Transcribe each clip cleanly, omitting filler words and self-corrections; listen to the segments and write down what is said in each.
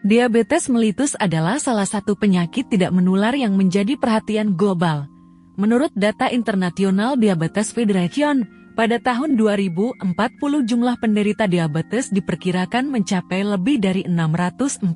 Diabetes mellitus adalah salah satu penyakit tidak menular yang menjadi perhatian global. Menurut data International Diabetes Federation, pada tahun 2040 jumlah penderita diabetes diperkirakan mencapai lebih dari 640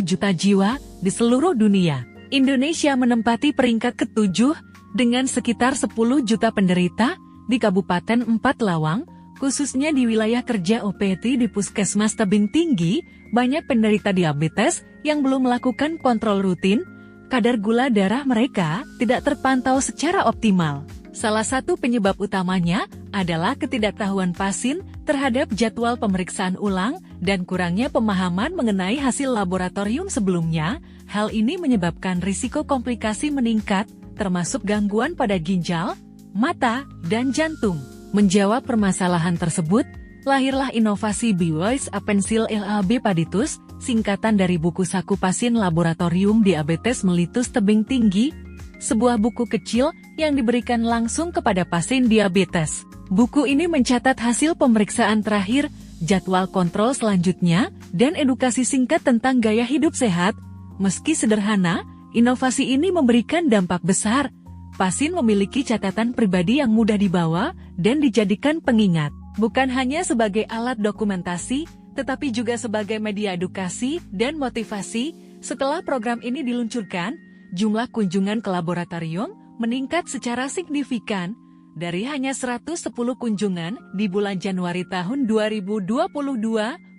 juta jiwa di seluruh dunia. Indonesia menempati peringkat ke-7 dengan sekitar 10 juta penderita di Kabupaten 4 Lawang, khususnya di wilayah kerja OPT di Puskesmas Tebing Tinggi. Banyak penderita diabetes yang belum melakukan kontrol rutin, kadar gula darah mereka tidak terpantau secara optimal. Salah satu penyebab utamanya adalah ketidaktahuan pasien terhadap jadwal pemeriksaan ulang dan kurangnya pemahaman mengenai hasil laboratorium sebelumnya. Hal ini menyebabkan risiko komplikasi meningkat, termasuk gangguan pada ginjal, mata, dan jantung. Menjawab permasalahan tersebut, lahirlah inovasi BeWise Apencil LAB Paditus, singkatan dari buku saku pasien laboratorium diabetes mellitus tebing tinggi, sebuah buku kecil yang diberikan langsung kepada pasien diabetes. Buku ini mencatat hasil pemeriksaan terakhir, jadwal kontrol selanjutnya, dan edukasi singkat tentang gaya hidup sehat. Meski sederhana, inovasi ini memberikan dampak besar. Pasien memiliki catatan pribadi yang mudah dibawa dan dijadikan pengingat. Bukan hanya sebagai alat dokumentasi, tetapi juga sebagai media edukasi dan motivasi. Setelah program ini diluncurkan, jumlah kunjungan ke laboratorium meningkat secara signifikan. Dari hanya 110 kunjungan di bulan Januari tahun 2022,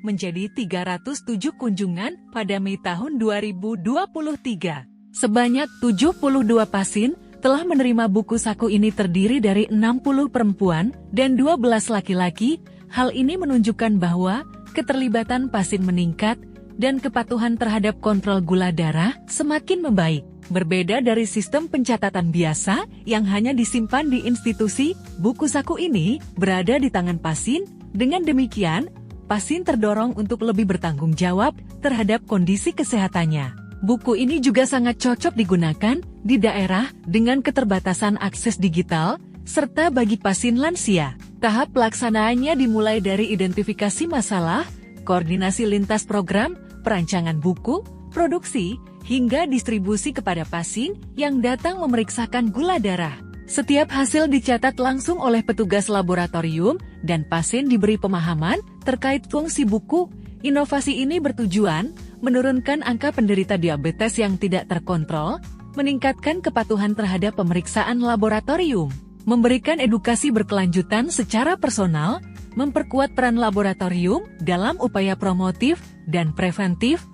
menjadi 307 kunjungan pada Mei tahun 2023. Sebanyak 72 pasien telah menerima buku saku ini, terdiri dari 60 perempuan dan 12 laki-laki. Hal ini menunjukkan bahwa keterlibatan pasien meningkat dan kepatuhan terhadap kontrol gula darah semakin membaik. Berbeda dari sistem pencatatan biasa yang hanya disimpan di institusi, buku saku ini berada di tangan pasien. Dengan demikian, pasien terdorong untuk lebih bertanggung jawab terhadap kondisi kesehatannya. Buku ini juga sangat cocok digunakan di daerah dengan keterbatasan akses digital, serta bagi pasien lansia. Tahap pelaksanaannya dimulai dari identifikasi masalah, koordinasi lintas program, perancangan buku, produksi, hingga distribusi kepada pasien yang datang memeriksakan gula darah. Setiap hasil dicatat langsung oleh petugas laboratorium dan pasien diberi pemahaman terkait fungsi buku. Inovasi ini bertujuan menurunkan angka penderita diabetes yang tidak terkontrol, meningkatkan kepatuhan terhadap pemeriksaan laboratorium, memberikan edukasi berkelanjutan secara personal, memperkuat peran laboratorium dalam upaya promotif dan preventif.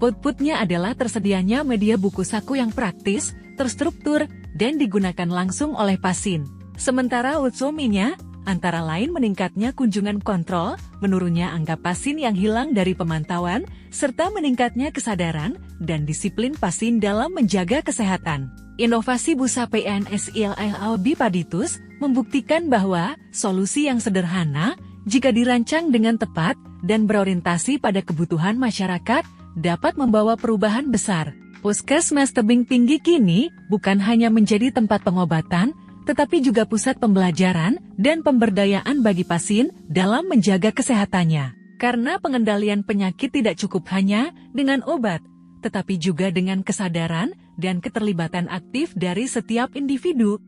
Outputnya adalah tersedianya media buku saku yang praktis, terstruktur, dan digunakan langsung oleh pasien. Sementara outcomes-nya, antara lain meningkatnya kunjungan kontrol, menurunnya angka pasien yang hilang dari pemantauan, serta meningkatnya kesadaran dan disiplin pasien dalam menjaga kesehatan. Inovasi busa PNSIL LAB Paditus membuktikan bahwa solusi yang sederhana, jika dirancang dengan tepat dan berorientasi pada kebutuhan masyarakat, dapat membawa perubahan besar. Puskesmas Tebing Tinggi kini bukan hanya menjadi tempat pengobatan, tetapi juga pusat pembelajaran dan pemberdayaan bagi pasien dalam menjaga kesehatannya. Karena pengendalian penyakit tidak cukup hanya dengan obat, tetapi juga dengan kesadaran dan keterlibatan aktif dari setiap individu.